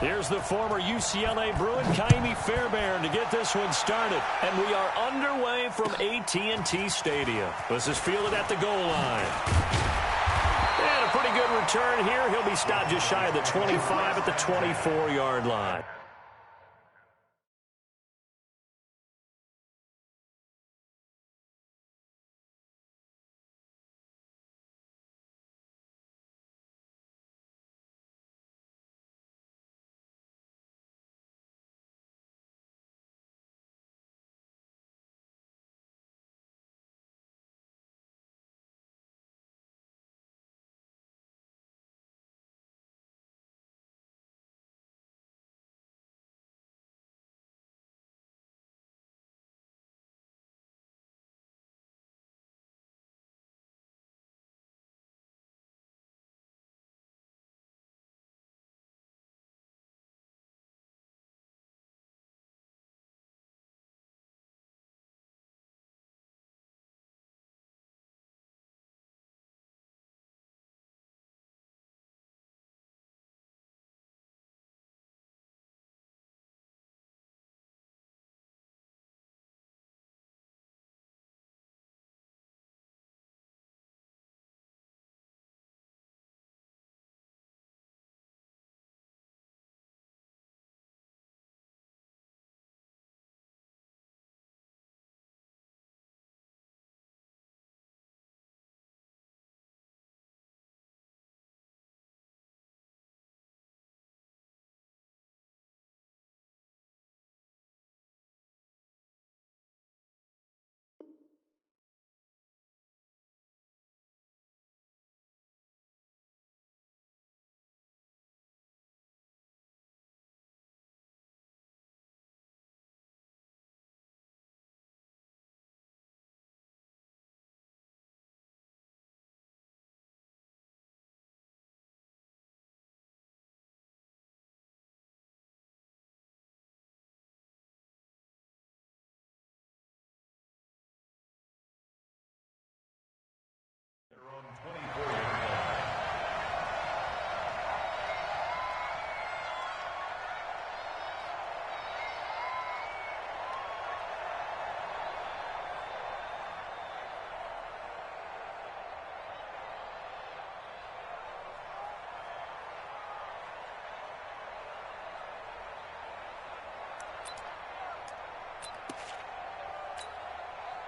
Here's the former UCLA Bruin, Kaimi Fairbairn, to get this one started. And we are underway from AT&T Stadium. This is fielded at the goal line. And a pretty good return here. He'll be stopped just shy of the 25 at the 24-yard line.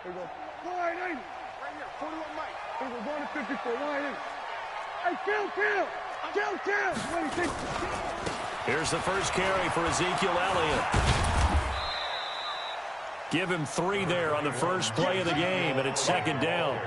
Here we go. Line 80. Right here. 41 Mike. Here we go. Going to 54. Line 80. Hey, kill. 26. Here's the first carry for Ezekiel Elliott. Give him 3 there on the first play of the game, and it's second down.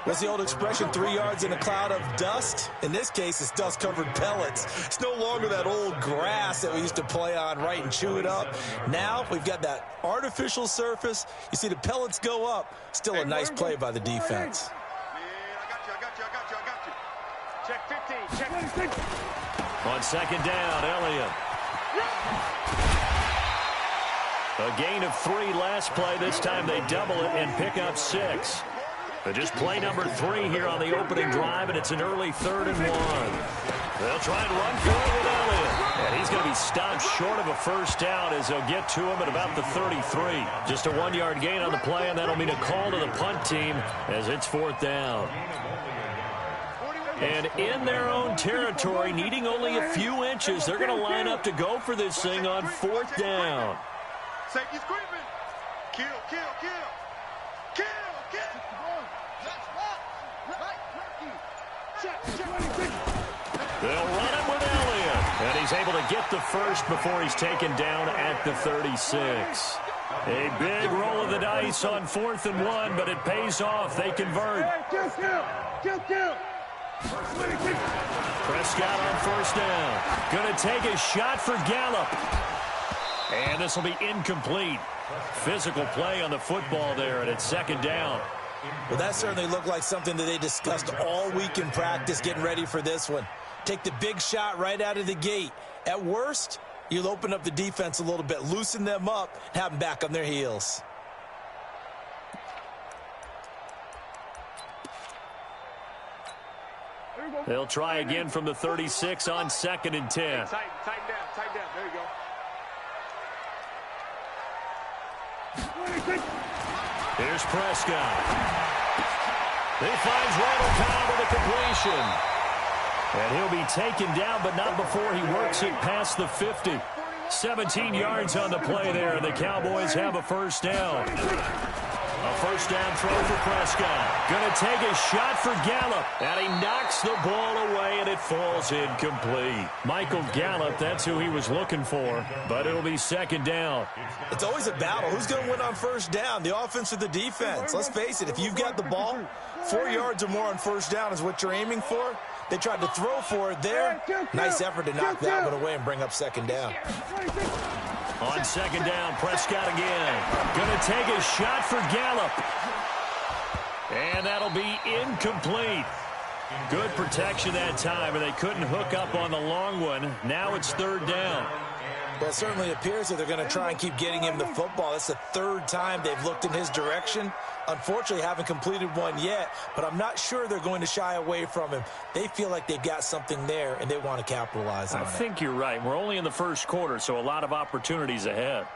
What's the old expression, 3 yards in a cloud of dust? In this case, it's dust-covered pellets. It's no longer that old grass that we used to play on, right, and chew it up. Now we've got that artificial surface. You see the pellets go up. Still a nice play by the defense. I got you. Check 15. Check 26. On second down, Elliott. A gain of 3 last play. This time they double it and pick up 6. But just play number 3 here on the opening drive, and it's an early 3rd and 1. They'll try and run for it with Elliott. And he's going to be stopped short of a first down as they'll get to him at about the 33. Just a 1-yard gain on the play, and that'll mean a call to the punt team as it's 4th down. And in their own territory, needing only a few inches, they're going to line up to go for this thing on 4th down. Safety's creeping. Kill. They'll run it with Elliott. And he's able to get the first before he's taken down at the 36. A big roll of the dice on 4th and 1, but it pays off. They convert. Kill. Prescott on first down. Going to take a shot for Gallup. And this will be incomplete. Physical play on the football there, and it's second down. Well, that certainly looked like something that they discussed all week in practice, getting ready for this one. Take the big shot right out of the gate. At worst, you'll open up the defense a little bit, loosen them up, and have them back on their heels. They'll try again from the 36 on 2nd and 10. Tighten down. Here's Prescott. He finds Randall Cobb with a completion. And he'll be taken down, but not before he works it past the 50. 17 yards on the play there, and the Cowboys have a first down. A first down throw for Prescott. Going to take a shot for Gallup. And he knocks the ball away, and it falls incomplete. Michael Gallup, that's who he was looking for. But it'll be second down. It's always a battle. Who's going to win on first down, the offense or the defense? Let's face it, if you've got the ball, 4 yards or more on first down is what you're aiming for. They tried to throw for it there. Nice effort to knock that one away and bring up second down. On second down, Prescott again. Going to take a shot for Gallup. And that'll be incomplete. Good protection that time, and they couldn't hook up on the long one. Now it's third down. Well, it certainly appears that they're going to try and keep getting him the football. That's the third time they've looked in his direction. Unfortunately, haven't completed one yet, but I'm not sure they're going to shy away from him. They feel like they've got something there, and they want to capitalize on it. I think you're right. We're only in the first quarter, so a lot of opportunities ahead.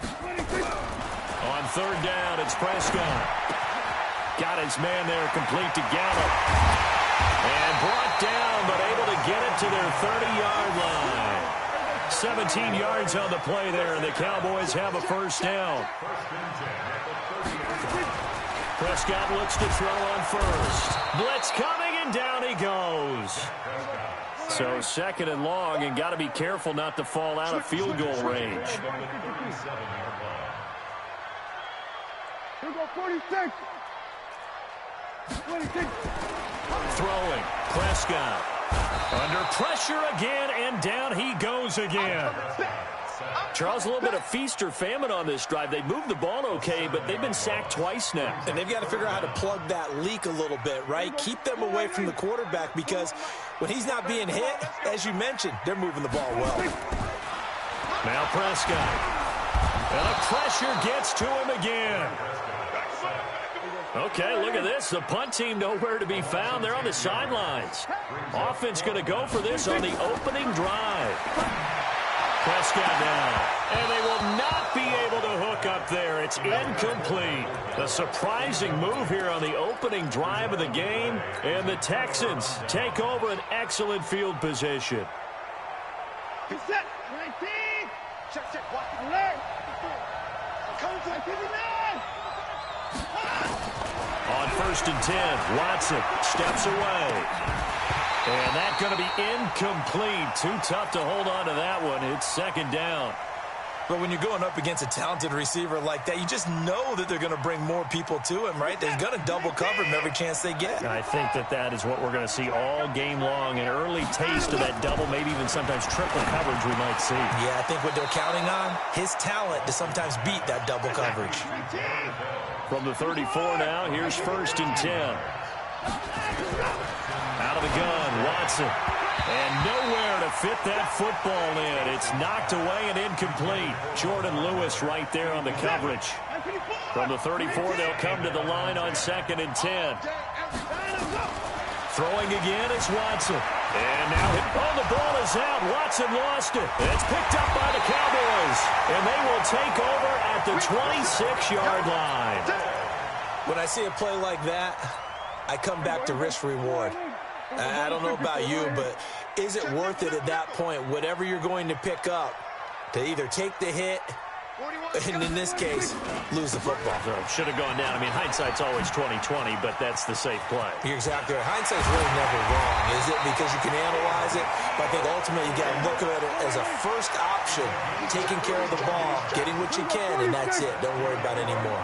On third down, it's Prescott. Got his man there, complete to Gallup. And brought down, but able to get it to their 30-yard line. 17 yards on the play there, and the Cowboys have a first down. Prescott looks to throw on first. Blitz coming, and down he goes. So second and long, and got to be careful not to fall out of field goal range. Here we go, 46. 26. Throwing, Prescott. Under pressure again, and down he goes again. Charles, a little bit of feast or famine on this drive. They moved the ball okay, but they've been sacked twice now. And they've got to figure out how to plug that leak a little bit, right? Keep them away from the quarterback, because when he's not being hit, as you mentioned, they're moving the ball well. Now Prescott. And the pressure gets to him again. Okay, look at this. The punt team nowhere to be found. They're on the sidelines. Offense going to go for this on the opening drive. Prescott now. And they will not be able to hook up there. It's incomplete. A surprising move here on the opening drive of the game. And the Texans take over an excellent field position. Set. 19. Check. Watch the leg. Come to 59. On first and 10, Watson steps away. And that's going to be incomplete. Too tough to hold on to that one. It's second down. But when you're going up against a talented receiver like that, you just know that they're going to bring more people to him, right? They're going to double cover him every chance they get. I think that is what we're going to see all game long. An early taste of that double, maybe even sometimes triple coverage we might see. Yeah, I think what they're counting on, his talent to sometimes beat that double coverage. From the 34 now, here's first and 10. Out of the gun, Watson. And nowhere to fit that football in. It's knocked away and incomplete. Jordan Lewis right there on the coverage. From the 34, they'll come to the line on second and 10. Throwing again is Watson. And now, the ball is out. Watson lost it. It's picked up by the Cowboys. And they will take over at the 26-yard line. When I see a play like that, I come back to risk-reward. I don't know about you, but is it worth it at that point, whatever you're going to pick up, to either take the hit, and in this case, lose the football? So should have gone down. I mean, hindsight's always 20/20, but that's the safe play. You're exactly right. Hindsight's really never wrong, is it? Because you can analyze it, but I think ultimately you got to look at it as a first option, taking care of the ball, getting what you can, and that's it. Don't worry about it anymore.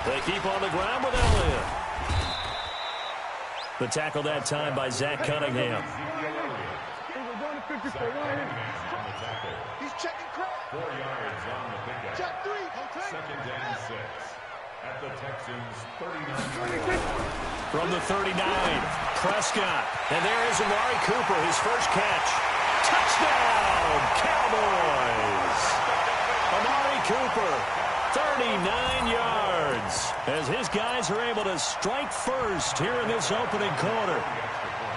They keep on the ground with Elliott. The tackle that time by Zach Cunningham. He's checking crap. 4 yards on the pickup. Check 3. Second down 6. At the Texans' 39. From the 39, Prescott. And there is Amari Cooper, his first catch. Touchdown, Cowboys! Amari Cooper, 39 yards, as his guys are able to strike first here in this opening quarter.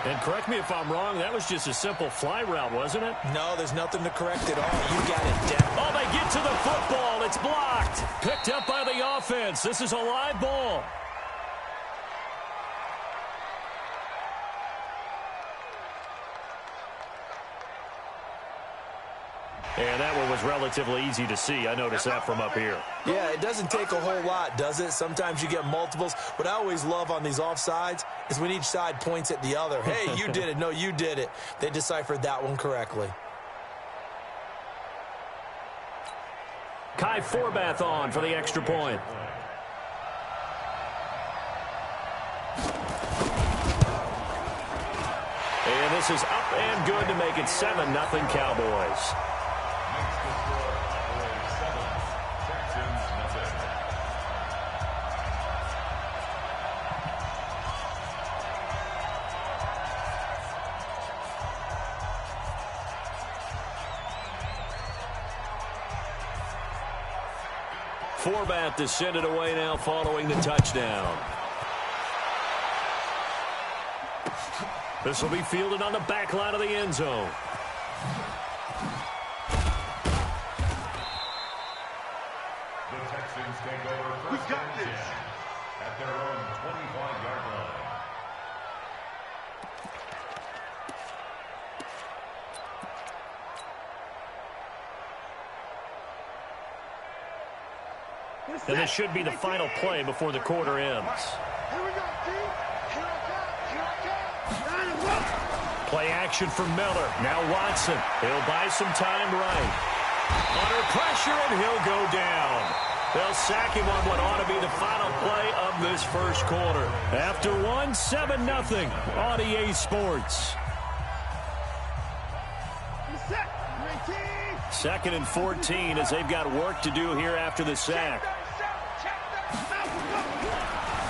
And correct me if I'm wrong, that was just a simple fly route, wasn't it? No, there's nothing to correct at all. You got it down. Oh, they get to the football. It's blocked. Picked up by the offense. This is a live ball. And that one was relatively easy to see. I noticed that from up here. Yeah, it doesn't take a whole lot, does it? Sometimes you get multiples. What I always love on these offsides is when each side points at the other. Hey, you did it. No, you did it. They deciphered that one correctly. Kai Forbath on for the extra point. And this is up and good to make it 7-0 Cowboys. Forbath to send it away now following the touchdown. This will be fielded on the back line of the end zone. The Texans take over first and 10 at their own 25-yard line. And this should be the final play before the quarter ends. Here we go, T. Here I come. Play action from Miller. Now Watson. He'll buy some time right. Under pressure, and he'll go down. They'll sack him on what ought to be the final play of this first quarter. After one, 7-0 on EA Sports. Second and 14 as they've got work to do here after the sack.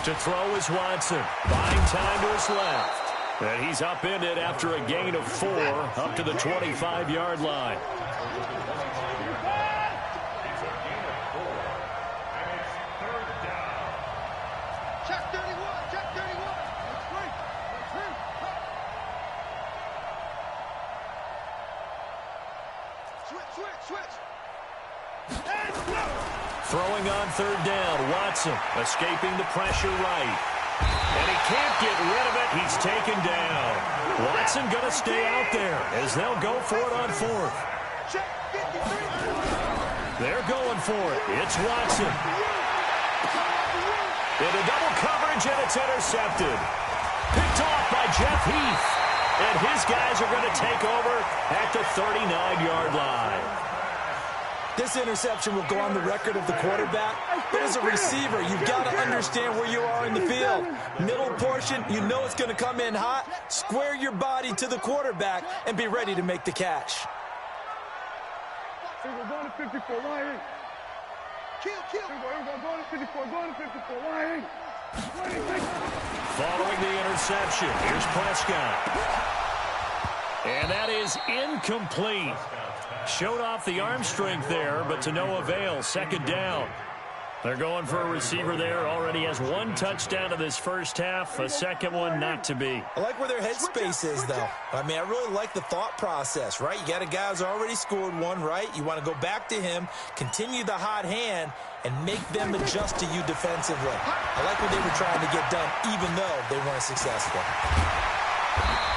To throw is Watson. Buying time to his left. And he's upended after a gain of 4 up to the 25-yard line. Check 31. Check 31. That's great. That's him. Switch. And go. Throwing on third down, Watson escaping the pressure right. And he can't get rid of it. He's taken down. Watson going to stay out there as they'll go for it on fourth. Check 53. They're going for it. It's Watson. Into double coverage, and it's intercepted. Picked off by Jeff Heath. And his guys are going to take over at the 39-yard line. This interception will go on the record of the quarterback, but as a receiver, you've got to understand where you are in the field. Middle portion, you know it's going to come in hot. Square your body to the quarterback and be ready to make the catch. Here we go, going to 54. Why ain't? Kill. Here we go, going to 54. Going to 54. Why ain't? Following the interception, here's Prescott. And that is incomplete. Showed off the arm strength there, but to no avail. Second down. They're going for a receiver there. Already has 1 touchdown of this first half. A second one not to be. I like where their headspace is, though. I mean, I really like the thought process, right? You got a guy who's already scored one, right? You want to go back to him, continue the hot hand, and make them adjust to you defensively. I like what they were trying to get done, even though they weren't successful.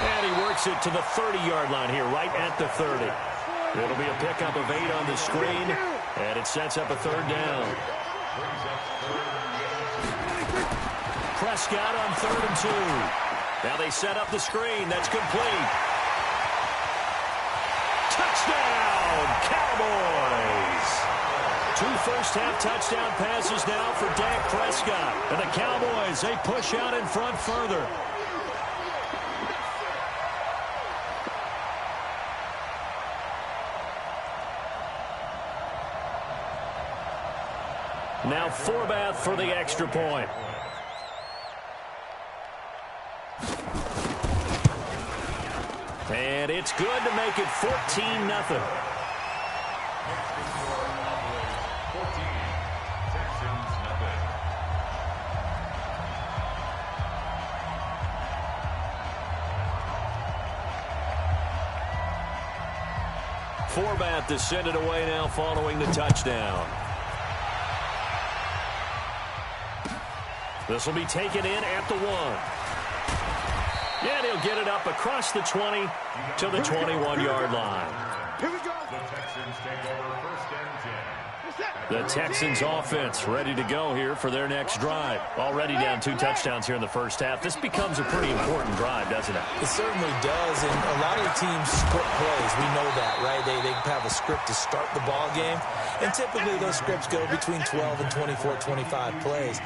And he works it to the 30-yard line here, right at the 30. It'll be a pickup of 8 on the screen, and it sets up a third down. Prescott on 3rd and 2. Now they set up the screen. That's complete. Touchdown, Cowboys! 2 first-half touchdown passes now for Dak Prescott. And the Cowboys, they push out in front further. Now Forbath for the extra point. And it's good to make it 14-0. Forbat to send it away now following the touchdown. This will be taken in at the 1. And he'll get it up across the 20 to the 21-yard line. Here we go. The Texans take over first and 10. The Texans offense ready to go here for their next drive. Already down 2 touchdowns here in the first half. This becomes a pretty important drive, doesn't it? It certainly does, and a lot of the teams script plays. We know that, right? They have a script to start the ball game, and typically those scripts go between 12 and 24, 25 plays.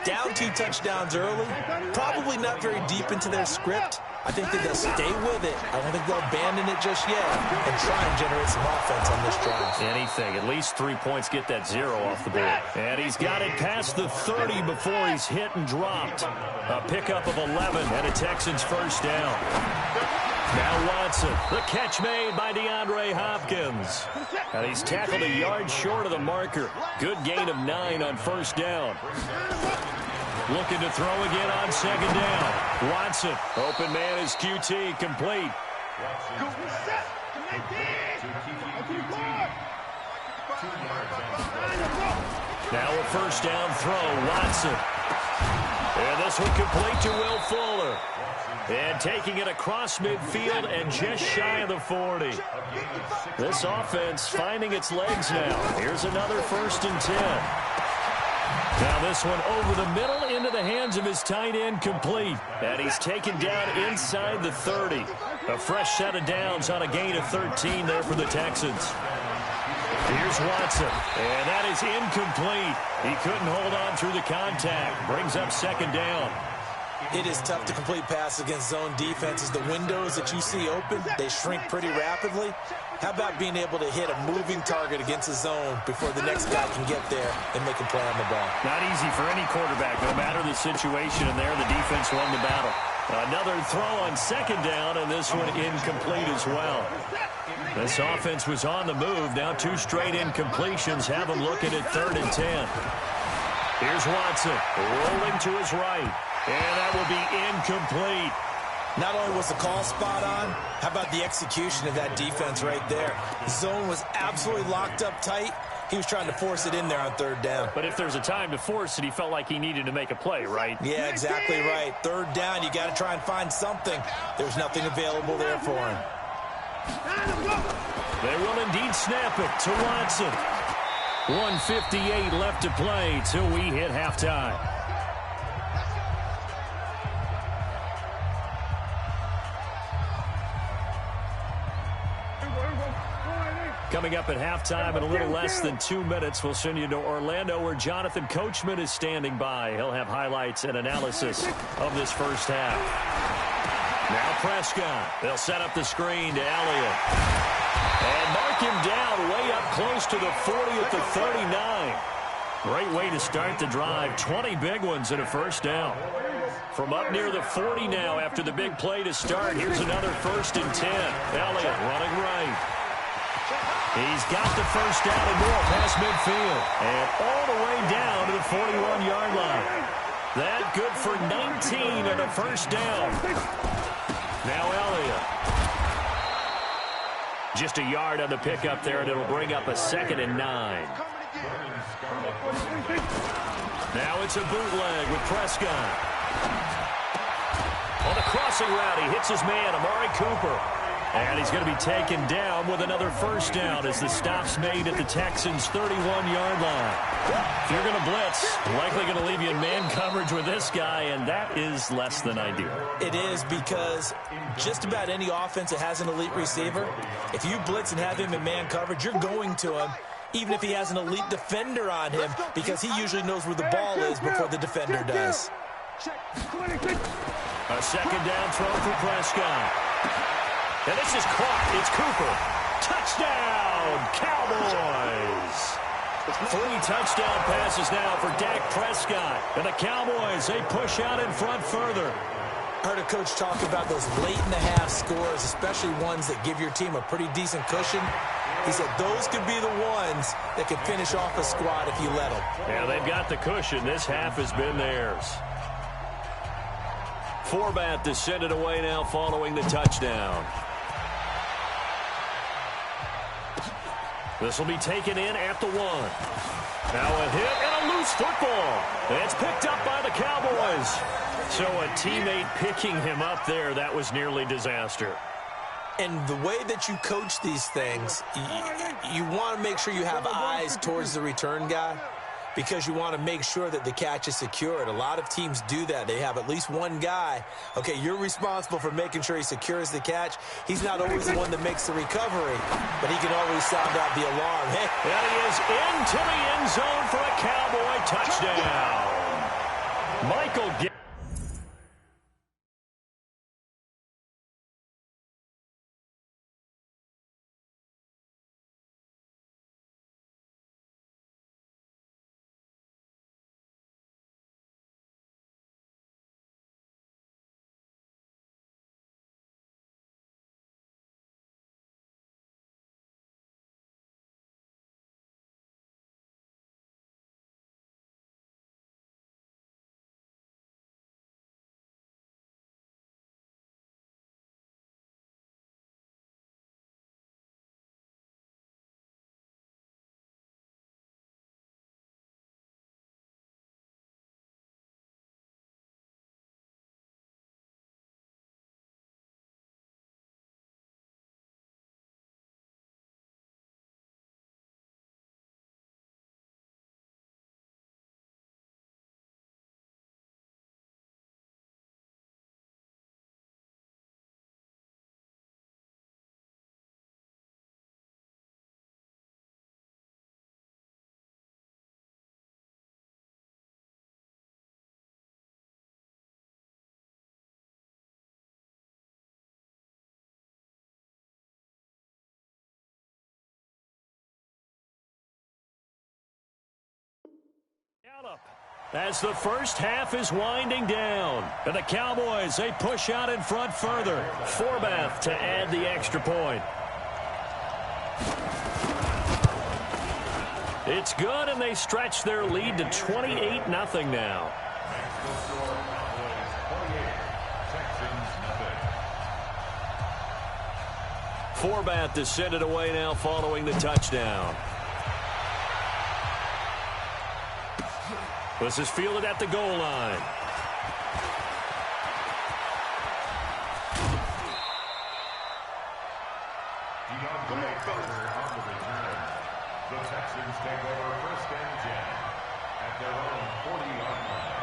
Down 2 touchdowns early, probably not very deep into their script. I think that they'll stay with it. I don't think they'll abandon it just yet and try and generate some offense on this drive. Anything. At least 3 points, get that 0 off the board. And he's got it past the 30 before he's hit and dropped. A pickup of 11 and a Texans first down. Now Watson, the catch made by DeAndre Hopkins. And he's tackled a yard short of the marker. Good gain of 9 on first down. Looking to throw again on second down. Watson, open man is QT, complete. Now a first down throw, Watson. And this one complete to Will Fuller. And taking it across midfield and just shy of the 40. This offense finding its legs now. Here's another first and 10. Now this one over the middle into the hands of his tight end, complete. And he's taken down inside the 30. A fresh set of downs on a gain of 13 there for the Texans. Here's Watson, and that is incomplete. He couldn't hold on through the contact. Brings up second down. It is tough to complete passes against zone defenses. The windows that you see open, they shrink pretty rapidly. How about being able to hit a moving target against a zone before the next guy can get there and make a play on the ball? Not easy for any quarterback, no matter the situation. And there, the defense won the battle. Another throw on second down, and this one incomplete as well. This offense was on the move. Now 2 straight incompletions have them looking at 3rd and 10. Here's Watson, rolling to his right. And that will be incomplete. Not only was the call spot on, how about the execution of that defense right there? The zone was absolutely locked up tight. He was trying to force it in there on 3rd down. But if there's a time to force it, he felt like he needed to make a play, right? Yeah, exactly right. 3rd down, you got to try and find something. There's nothing available there for him. They will indeed snap it to Watson. 1:58 left to play till we hit halftime. Coming up at halftime in a little less than 2 minutes, we'll send you to Orlando where Jonathan Coachman is standing by. He'll have highlights and analysis of this first half. Now Prescott. They'll set up the screen to Elliott. And mark him down way up close to the 40 at the 39. Great way to start the drive. 20 big ones and a first down. From up near the 40 now after the big play to start. Here's another 1st and 10. Elliott running right. He's got the first down and more past midfield. And all the way down to the 41-yard line. That good for 19 and a first down. Now Elliott. Just a yard on the pickup there, and it'll bring up a 2nd and 9. Now it's a bootleg with Prescott. On the crossing route, he hits his man, Amari Cooper. And he's going to be taken down with another first down as the stop's made at the Texans' 31-yard line. If you're going to blitz, likely going to leave you in man coverage with this guy, and that is less than ideal. It is, because just about any offense that has an elite receiver, if you blitz and have him in man coverage, you're going to him, even if he has an elite defender on him, because he usually knows where the ball is before the defender does. A second down throw for Prescott. And this is caught. It's Cooper. Touchdown, Cowboys. 3 touchdown passes now for Dak Prescott. And the Cowboys, they push out in front further. I heard a coach talk about those late-in-the-half scores, especially ones that give your team a pretty decent cushion. He said those could be the ones that could finish off a squad if you let them. Yeah, they've got the cushion. This half has been theirs. Forbat to send it away now following the touchdown. This will be taken in at the 1. Now a hit and a loose football. It's picked up by the Cowboys. So a teammate picking him up there, that was nearly disaster. And the way that you coach these things, you want to make sure you have eyes towards the return guy because you want to make sure that the catch is secured. A lot of teams do that. They have at least one guy. Okay, you're responsible for making sure he secures the catch. He's not always the one that makes the recovery, but he can always sound out the alarm. Hey. And he is into the end zone for a Cowboy touchdown. Michael Gibbs. As the first half is winding down. And the Cowboys, they push out in front further. Forbath to add the extra point. It's good, and they stretch their lead to 28-0 now. Forbath to send it away now following the touchdown. This is fielded at the goal line. The Texans take over 1st and 10 at their own 40-yard line.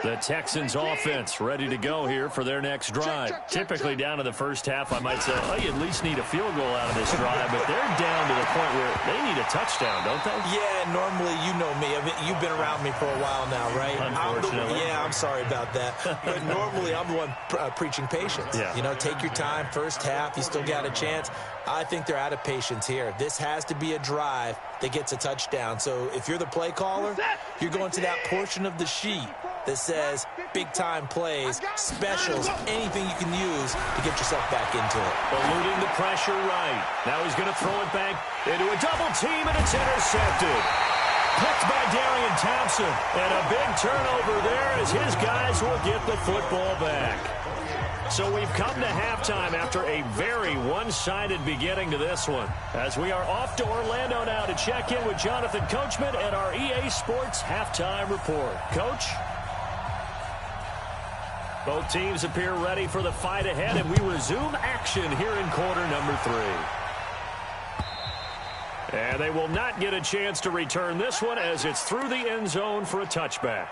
The Texans offense ready to go here for their next drive. Typically down to the first half, I might say, oh, you at least need a field goal out of this drive, but they're down to the point where they need a touchdown, don't they? Yeah, normally, you know me. I mean, you've been around me for a while now, right? Unfortunately. I'm sorry about that. But normally, I'm the one preaching patience. Yeah. You know, take your time. First half, you still got a chance. I think they're out of patience here. This has to be a drive that gets a touchdown. So if you're the play caller, you're going to that portion of the sheet that says big-time plays, specials, anything you can use to get yourself back into it. Eluding the pressure right. Now he's going to throw it back into a double team, and it's intercepted. Picked by Darian Thompson. And a big turnover there as his guys will get the football back. So we've come to halftime after a very one-sided beginning to this one. As we are off to Orlando now to check in with Jonathan Coachman and our EA Sports Halftime Report. Coach? Both teams appear ready for the fight ahead, and we resume action here in quarter number 3. And they will not get a chance to return this one as it's through the end zone for a touchback.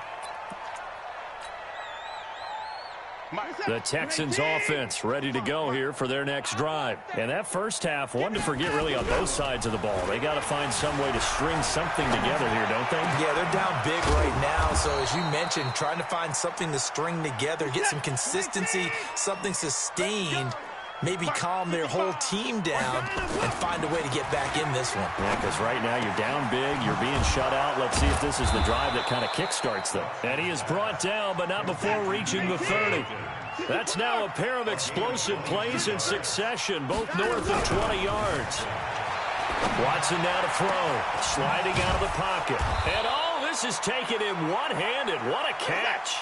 The Texans offense ready to go here for their next drive. And that first half, one to forget really on both sides of the ball. They got to find some way to string something together here, don't they? Yeah, they're down big right now. So as you mentioned, trying to find something to string together, get some consistency, something sustained, maybe calm their whole team down and find a way to get back in this one. Yeah, because right now you're down big, you're being shut out. Let's see if this is the drive that kind of kickstarts them. And he is brought down, but not before reaching the 30. That's now a pair of explosive plays in succession, both north of 20 yards. Watson now to throw, sliding out of the pocket. And this is taken in one-handed. What a catch.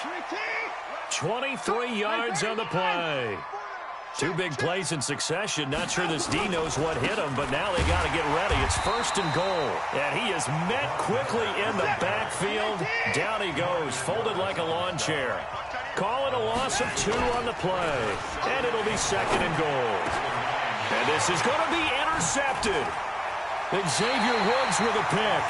23 yards on the play. Two big plays in succession. Not sure this D knows what hit him, but now they got to get ready. It's 1st and goal. And he is met quickly in the backfield. Down he goes, folded like a lawn chair. Call it a loss of 2 on the play. And it'll be 2nd and goal. And this is going to be intercepted. Xavier Woods with a pick.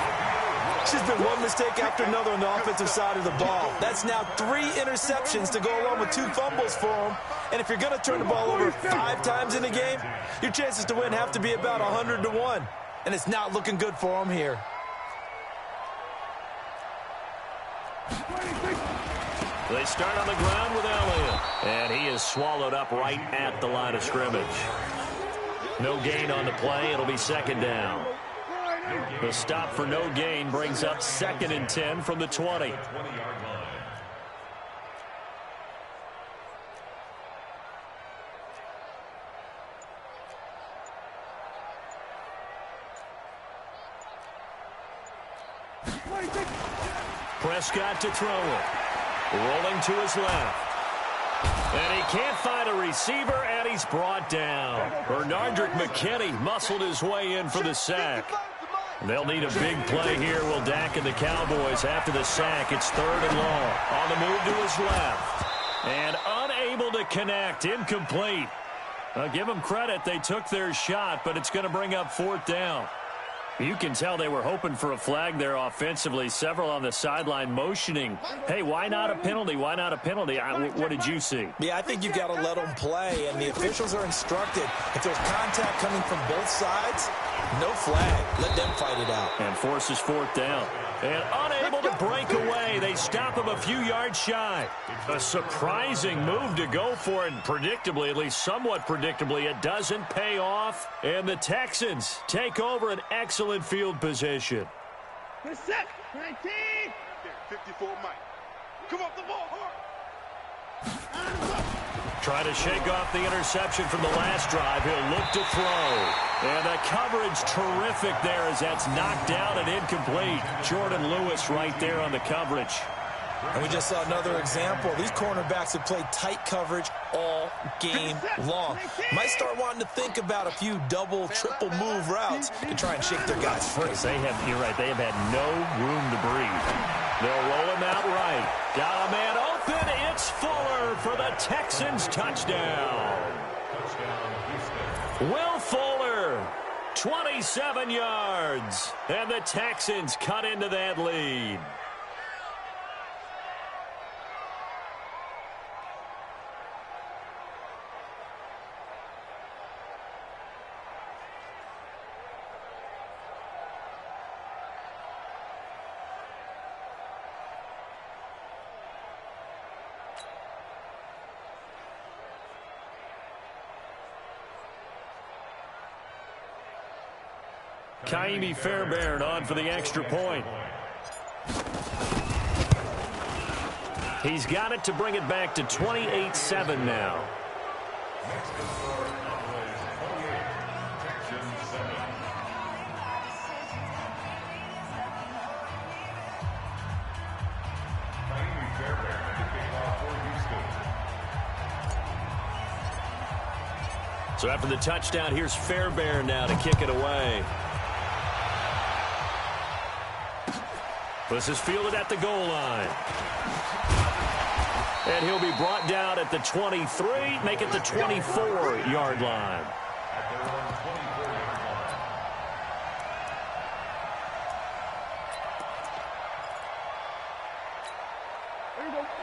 It's just been one mistake after another on the offensive side of the ball. That's now 3 interceptions to go along with 2 fumbles for him. And if you're going to turn the ball over 5 times in a game, your chances to win have to be about 100-1. And it's not looking good for him here. They start on the ground with Elliott. And he is swallowed up right at the line of scrimmage. No gain on the play. It'll be 2nd down. The stop for no gain brings up 2nd and 10 from the 20. Prescott to throw it. Rolling to his left. And he can't find a receiver, and he's brought down. Bernardrick McKinney muscled his way in for the sack. They'll need a big play here, will Dak and the Cowboys. After the sack, it's 3rd and long. On the move to his left. And unable to connect. Incomplete. I'll give them credit. They took their shot, but it's going to bring up 4th down. You can tell they were hoping for a flag there offensively. Several on the sideline motioning. Hey, why not a penalty? Why not a penalty? What did you see? Yeah, I think you've got to let them play, and the officials are instructed. If there's contact coming from both sides, no flag. Let them fight it out. And forces 4th down. And unable to break away. They stop him a few yards shy. A surprising move to go for it. Predictably, at least somewhat predictably, it doesn't pay off. And the Texans take over an excellent field position. Set 19. 54 Mike. Come off the ball hard. Trying to shake off the interception from the last drive. He'll look to throw. And the coverage terrific there as that's knocked down and incomplete. Jordan Lewis right there on the coverage. And we just saw another example. These cornerbacks have played tight coverage all game long. Might start wanting to think about a few double, triple move routes to try and shake their guys free. You're right, they have had no room to breathe. They'll roll him out right. Got a man open. It's Fuller for the Texans touchdown. Will Fuller, 27 yards. And the Texans cut into that lead. Kaimi Fairbairn on for the extra point. He's got it to bring it back to 28-7 now. So after the touchdown, here's Fairbairn now to kick it away. This is fielded at the goal line. And he'll be brought down at the 23, make it the 24-yard line.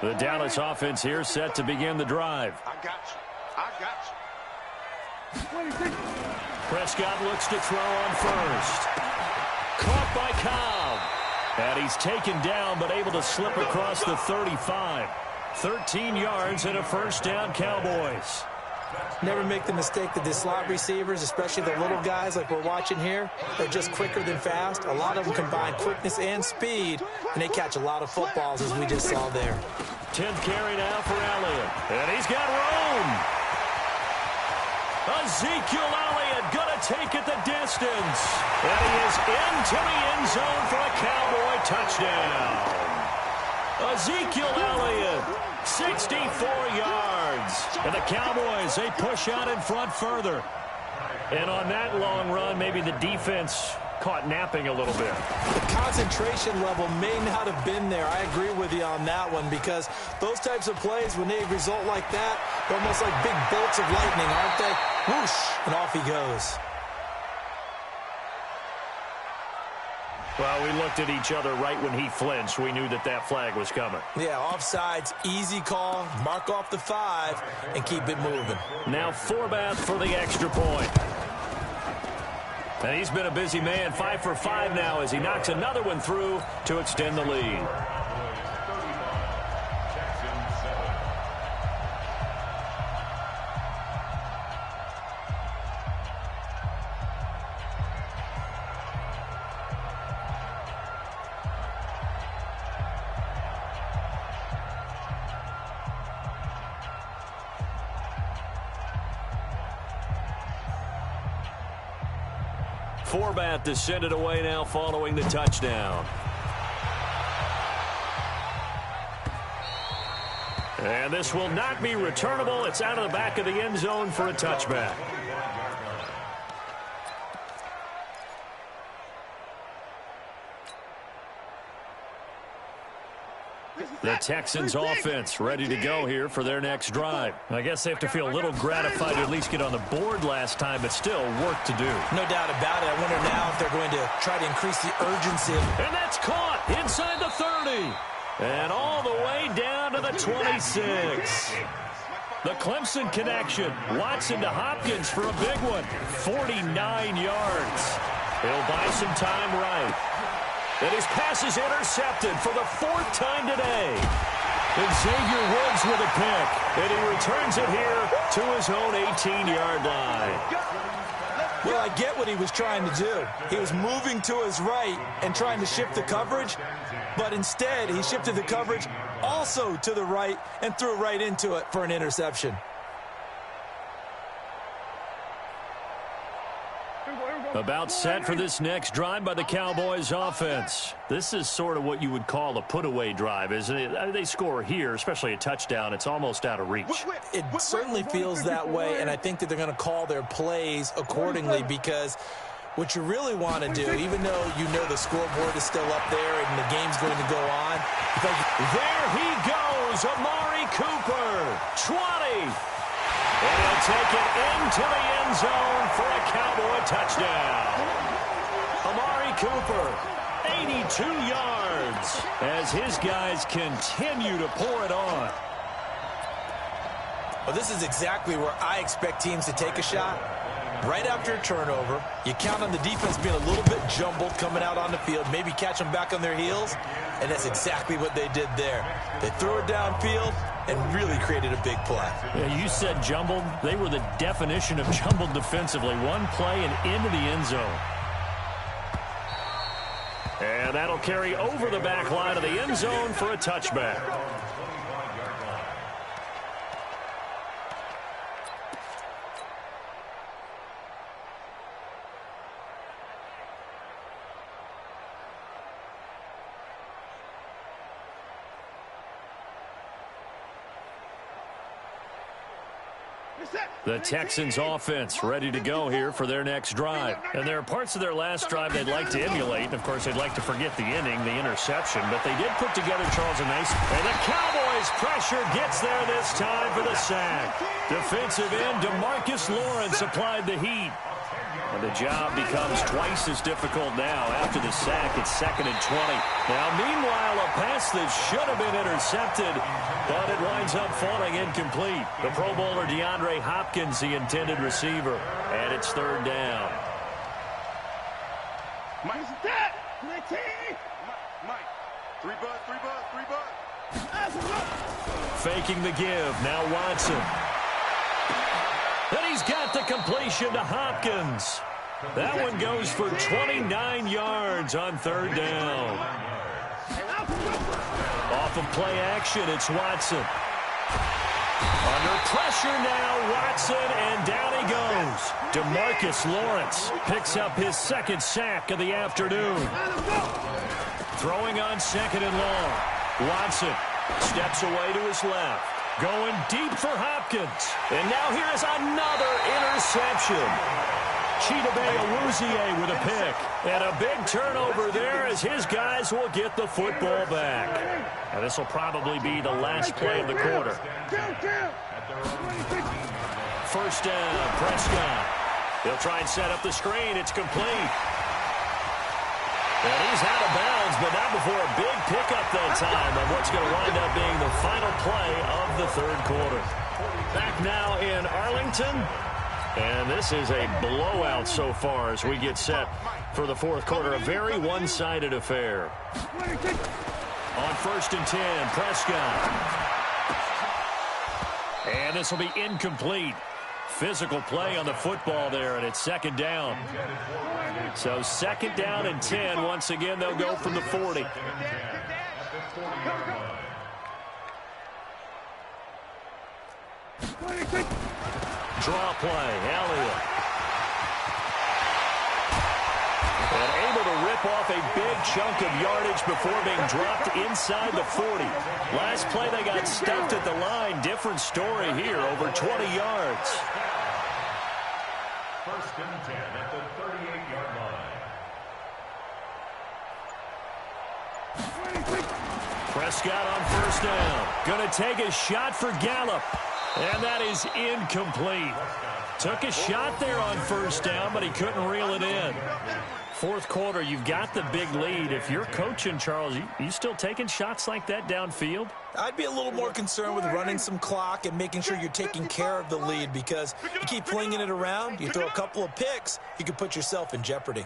The Dallas offense here set to begin the drive. I got you. Prescott looks to throw on first. Caught by Cobb. And he's taken down, but able to slip across the 35. 13 yards and a first down, Cowboys. Never make the mistake that the slot receivers, especially the little guys like we're watching here, are just quicker than fast. A lot of them combine quickness and speed, and they catch a lot of footballs, as we just saw there. 10th carry now for Elliott. And he's got room. Ezekiel Elliott going to take it the distance. And he is into the end zone for a Cowboy touchdown. Ezekiel Elliott, 64 yards. And the Cowboys, they push out in front further. And on that long run, maybe the defense caught napping a little bit. The concentration level may not have been there. I agree with you on that one, because those types of plays, when they result like that, they're almost like big bolts of lightning, aren't they? Whoosh, and off he goes. Well, we looked at each other right when he flinched. We knew that that flag was coming. Yeah, offsides, easy call, mark off the 5, and keep it moving. Now Forbath for the extra point. And he's been a busy man, 5 for 5 now as he knocks another one through to extend the lead. Forbath to send it away now following the touchdown. And this will not be returnable. It's out of the back of the end zone for a touchback. The Texans offense ready to go here for their next drive. I guess they have to feel a little gratified to at least get on the board last time, but still work to do. No doubt about it. I wonder now if they're going to try to increase the urgency. And that's caught inside the 30. And all the way down to the 26. The Clemson connection. Watson to Hopkins for a big one. 49 yards. He'll buy some time right. And his pass is intercepted for the 4th time today. And Xavier Woods with a pick. And he returns it here to his own 18-yard line. Well, I get what he was trying to do. He was moving to his right and trying to shift the coverage, but instead he shifted the coverage also to the right and threw right into it for an interception. About set for this next drive by the Cowboys offense. This is sort of what you would call a put-away drive, isn't it? They score here, especially a touchdown. It's almost out of reach. It certainly feels that way, and I think that they're going to call their plays accordingly, because what you really want to do, even though you know the scoreboard is still up there and the game's going to go on. There he goes, Amari Cooper, 20. And he'll take it into the end zone for a Cowboy touchdown. Amari Cooper, 82 yards, as his guys continue to pour it on. Well, this is exactly where I expect teams to take a shot. Right after a turnover, you count on the defense being a little bit jumbled coming out on the field, maybe catch them back on their heels, and that's exactly what they did there. They threw it downfield and really created a big play. Yeah, you said jumbled. They were the definition of jumbled defensively. One play and into the end zone. And that'll carry over the back line of the end zone for a touchback. The Texans offense ready to go here for their next drive. And there are parts of their last drive they'd like to emulate. And of course, they'd like to forget the inning, the interception. But they did put together, Charles, a nice. And the Cowboys pressure gets there this time for the sack. Defensive end DeMarcus Lawrence applied the heat. And the job becomes twice as difficult now. After the sack, it's 2nd and 20. Now, meanwhile, a pass that should have been intercepted, but it winds up falling incomplete. The Pro Bowler DeAndre Hopkins, the intended receiver, and it's 3rd down. Mike, Mike, 3 bucks. Faking the give. Now Watson. And he's got the completion to Hopkins. That one goes for 29 yards on 3rd down. Off of play action, it's Watson. Under pressure now, Watson, and down he goes. DeMarcus Lawrence picks up his 2nd sack of the afternoon. Throwing on 2nd and long. Watson Steps away to his left. Going deep for Hopkins. And now here is another interception. Chidobe Awuzie with a pick. And a big turnover there as his guys will get the football back. And this will probably be the last play of the quarter. First down, Prescott. He'll try and set up the screen. It's complete. And he's out of bounds, but not before a big pickup that time of what's going to wind up being the final play of the third quarter. Back now in Arlington. And this is a blowout so far as we get set for the fourth quarter. A very one-sided affair. On first and 10, Prescott. And this will be incomplete. Physical play on the football there, and it's second down. So second down and 10. Once again, they'll go from the 40. Draw play, Elliott. And able to rip off a big chunk of yardage before being dropped inside the 40. Last play they got stuffed at the line. Different story here, over 20 yards. First and 10 at the 38-yard line. Prescott on first down. Going to take a shot for Gallup. And that is incomplete. Took a shot there on first down, but he couldn't reel it in. Fourth quarter, you've got the big lead. If you're coaching, Charles, you still taking shots like that downfield? I'd be a little more concerned with running some clock and making sure you're taking care of the lead, because you keep flinging it around, you throw a couple of picks, you can put yourself in jeopardy.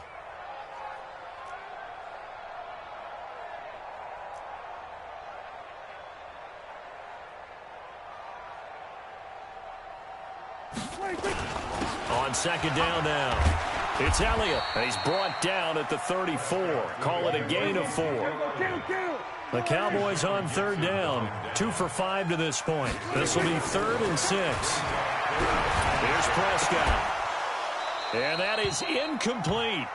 On second down now, it's Elliott, and he's brought down at the 34. Call it a gain of 4. The Cowboys on third down, 2 for 5 to this point. This will be 3rd and 6. Here's Prescott. And that is incomplete.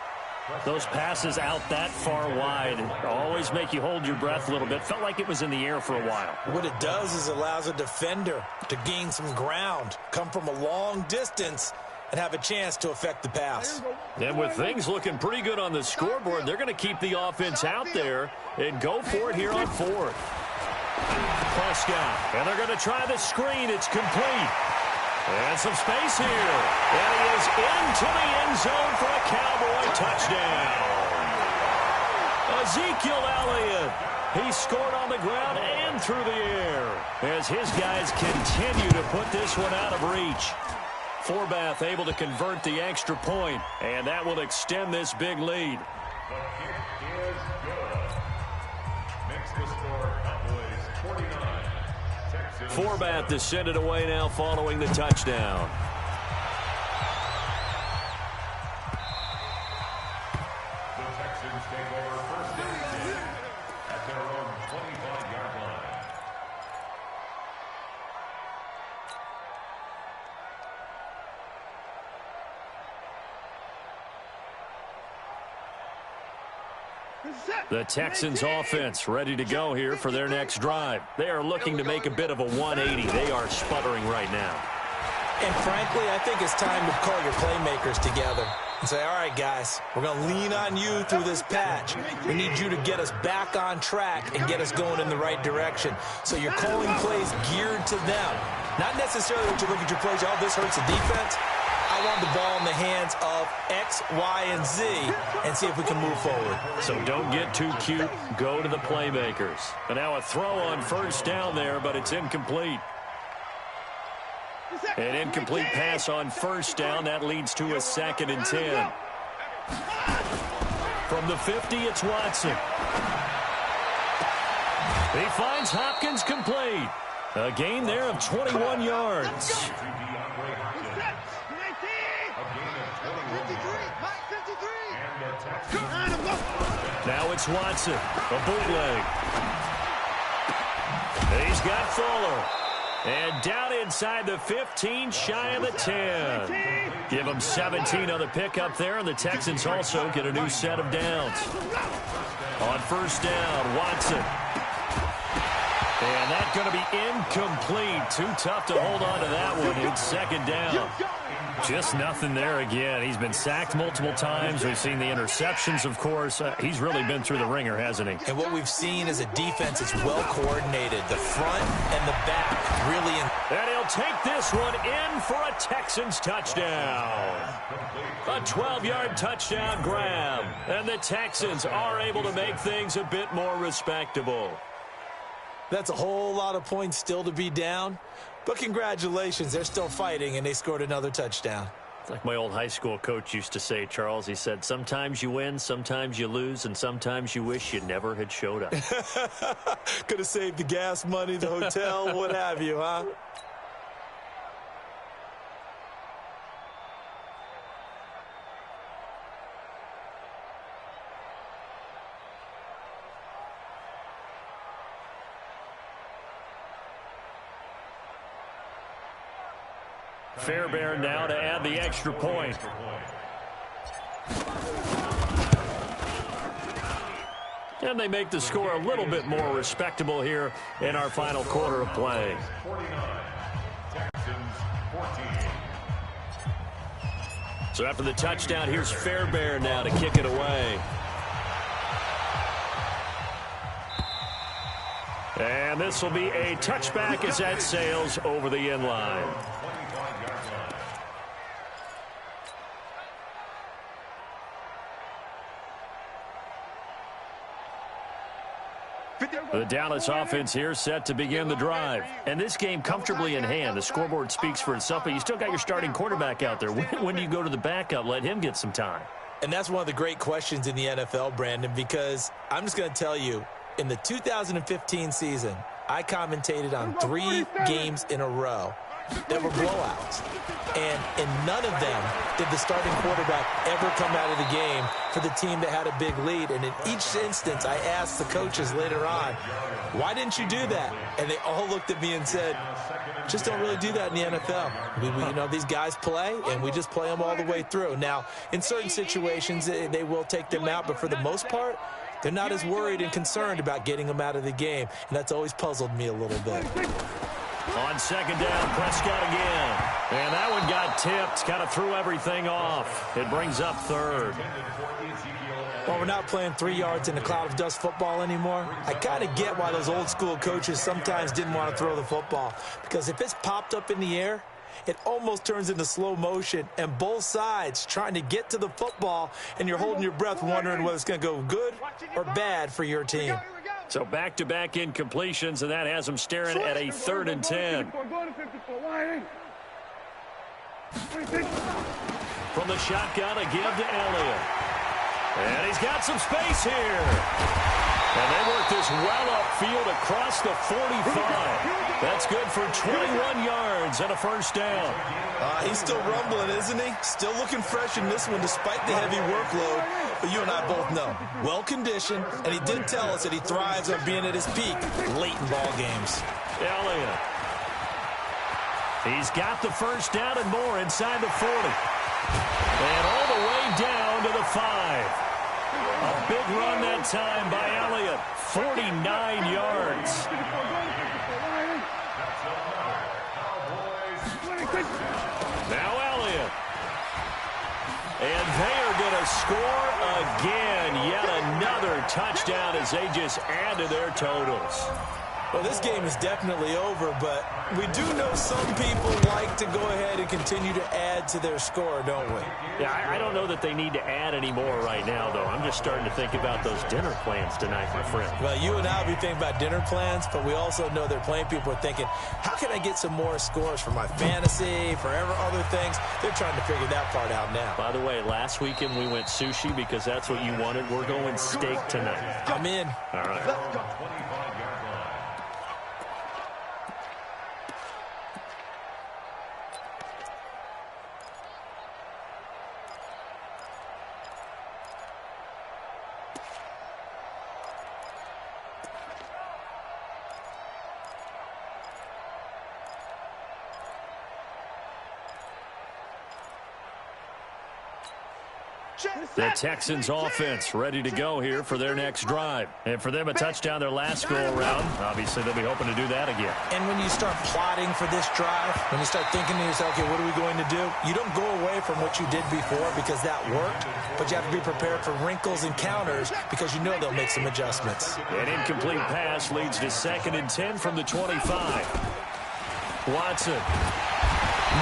Those passes out that far wide always make you hold your breath a little bit. Felt like it was in the air for a while. What it does is allows a defender to gain some ground, come from a long distance, and have a chance to affect the pass. And with things looking pretty good on the scoreboard, they're going to keep the offense out there and go for it here on 4th. Prescott, and they're going to try the screen. It's complete. And some space here. And he is into the end zone for a Cowboy touchdown. Ezekiel Elliott. He scored on the ground and through the air as his guys continue to put this one out of reach. Forbath able to convert the extra point, and that will extend this big lead. The kick is good. Makes the score Cowboys 49. Texans. Forbath is sent it away now following the touchdown. The Texans take over first and 10 at their own 25-yard line. The Texans offense ready to go here for their next drive. They are looking to make a bit of a 180. They are sputtering right now. And frankly, I think it's time to call your playmakers together and say, all right, guys, we're going to lean on you through this patch. We need you to get us back on track and get us going in the right direction. So you're calling plays geared to them. Not necessarily when you look at your plays, oh, this hurts the defense. I want the ball in the hands of X, Y, and Z and see if we can move forward. So don't get too cute. Go to the playmakers. And now a throw on first down there, but it's incomplete. An incomplete pass on first down. That leads to a 2nd and 10. From the 50, it's Watson. He finds Hopkins complete. A gain there of 21 yards. Now it's Watson, a bootleg. He's got Fuller. And down inside the 15, shy of the 10. Give him 17 on the pickup there, and the Texans also get a new set of downs. On first down, Watson. And that's going to be incomplete. Too tough to hold on to that one. It's second down. Just nothing there again. He's been sacked multiple times. We've seen the interceptions, of course. He's really been through the ringer, hasn't he? And what we've seen is a defense that's well coordinated. The front and the back really in. And he'll take this one in for a Texans touchdown. A 12-yard touchdown grab. And the Texans are able to make things a bit more respectable. That's a whole lot of points still to be down. But congratulations, they're still fighting, and they scored another touchdown. It's like my old high school coach used to say, Charles. He said, sometimes you win, sometimes you lose, and sometimes you wish you never had showed up. Could have saved the gas money, the hotel, what have you, huh? Fairbairn now to add the extra point. And they make the score a little bit more respectable here in our final quarter of play. 49, Texans 14. So after the touchdown, here's Fairbairn now to kick it away. And this will be a touchback as that sails over the end line. The Dallas offense here set to begin the drive. And this game comfortably in hand. The scoreboard speaks for itself, but you still got your starting quarterback out there. When do you go to the backup? Let him get some time. And that's one of the great questions in the NFL, Brandon, because I'm just going to tell you, in the 2015 season, I commentated on 3 games in a row that were blowouts. And in none of them did the starting quarterback ever come out of the game for the team that had a big lead. And in each instance, I asked the coaches later on, why didn't you do that? And they all looked at me and said, just don't really do that in the NFL. You know, these guys play, and we just play them all the way through. Now, in certain situations, they will take them out, but for the most part, they're not as worried and concerned about getting them out of the game. And that's always puzzled me a little bit. On second down, Prescott again. And that one got tipped, kind of threw everything off. It brings up third. Well, we're not playing 3 yards in a cloud of dust football anymore. I kind of get why those old school coaches sometimes didn't want to throw the football. Because if it's popped up in the air, it almost turns into slow motion, and both sides trying to get to the football, and you're holding your breath wondering whether it's going to go good or bad for your team. So back-to-back incompletions, and that has them staring at a 3rd and 10. From the shotgun, a give to Elliott. And he's got some space here. And they work this well upfield across the 45. That's good for 21 yards and a first down. He's still rumbling, isn't he? Still looking fresh in this one despite the heavy workload. But you and I both know, well-conditioned, and he did tell us that he thrives on being at his peak late in ball games. Elliott. He's got the first down and more inside the 40. And all the way down to the 5. A big run that time by Elliott. 49 yards. Now Elliott. And they are going to score again. Yet another touchdown as they just add to their totals. Well, this game is definitely over, but we do know some people like to go ahead and continue to add to their score, don't we? Yeah, I don't know that they need to add any more right now, though. I'm just starting to think about those dinner plans tonight, my friend. Well, you and I will be thinking about dinner plans, but we also know they're playing people are thinking, how can I get some more scores for my fantasy, for other things? They're trying to figure that part out now. By the way, last weekend we went sushi because that's what you wanted. We're going steak tonight. I'm in. All right. Let's go. 25-yard line. The Texans offense ready to go here for their next drive. And for them, a touchdown their last go-around. Obviously, they'll be hoping to do that again. And when you start plotting for this drive, when you start thinking to yourself, okay, what are we going to do? You don't go away from what you did before because that worked, but you have to be prepared for wrinkles and counters because you know they'll make some adjustments. An incomplete pass leads to 2nd and 10 from the 25. Watson.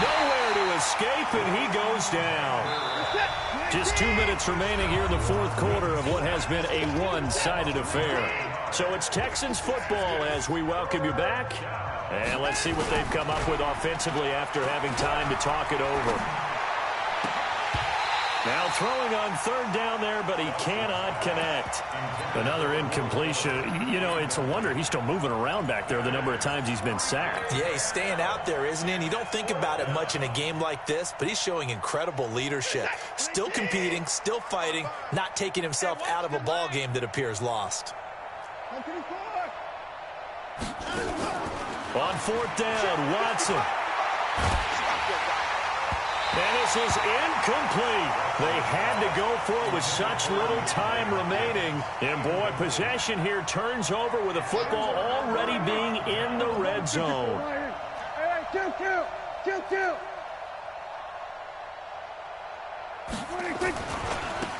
Nowhere to escape, and he goes down. Just 2 minutes remaining here in the fourth quarter of what has been a one-sided affair. So it's Texans football as we welcome you back. And let's see what they've come up with offensively after having time to talk it over. Now throwing on 3rd down there, but he cannot connect. Another incompletion. You know, it's a wonder he's still moving around back there the number of times he's been sacked. Yeah, he's staying out there, isn't he? And you don't think about it much in a game like this, but he's showing incredible leadership. Still competing, still fighting, not taking himself out of a ball game that appears lost. On 4th down, Watson. And this is incomplete. They had to go for it with such little time remaining. And, boy, possession here turns over with the football already being in the red zone. Kill.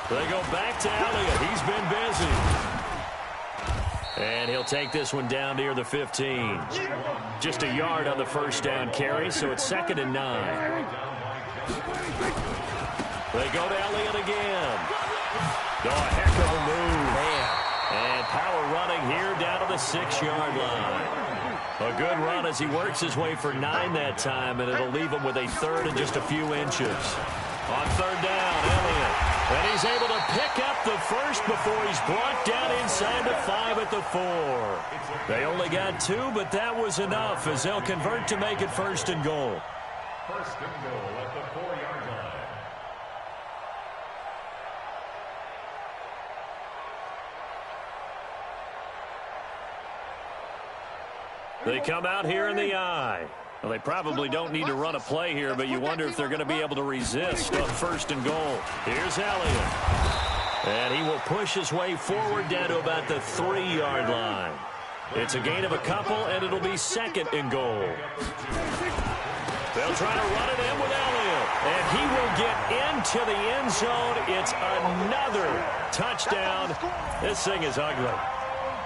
They go back to Elliott. He's been busy. And he'll take this one down near the 15. Just a yard on the first down carry, so it's 2nd and 9. They go to Elliott again. Oh, a heck of a move. Man. And power running here down to the 6-yard line. A good run as he works his way for 9 that time, and it'll leave him with a 3rd and just a few inches. On 3rd down, Elliott. And he's able to pick up the first before he's brought down inside the 5 at the 4. They only got 2, but that was enough as they'll convert to make it 1st and goal. 1st and goal at the 4-yard line. They come out here in the eye. Well, they probably don't need to run a play here, but you wonder if they're going to be able to resist on 1st and goal. Here's Elliott. And he will push his way forward down to about the 3-yard line. It's a gain of a couple, and it'll be 2nd and goal. They'll try to run it in with Elliott. And he will get into the end zone. It's another touchdown. This thing is ugly.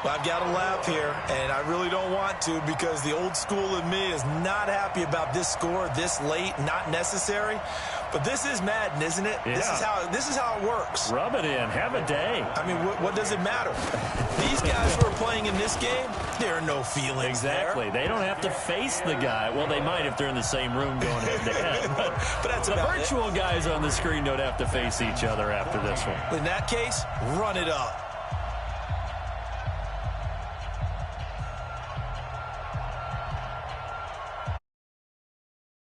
I've got to laugh here, and I really don't want to because the old school in me is not happy about this score this late, not necessary. But this is Madden, isn't it? Yeah. This is how it works. Rub it in. Have a day. I mean, what does it matter? These guys who are playing in this game, there are no feelings Exactly. there. They don't have to face the guy. Well, they might if they're in the same room going head-to-head. But that's the about virtual guys on the screen don't have to face each other after this one. In that case, run it up.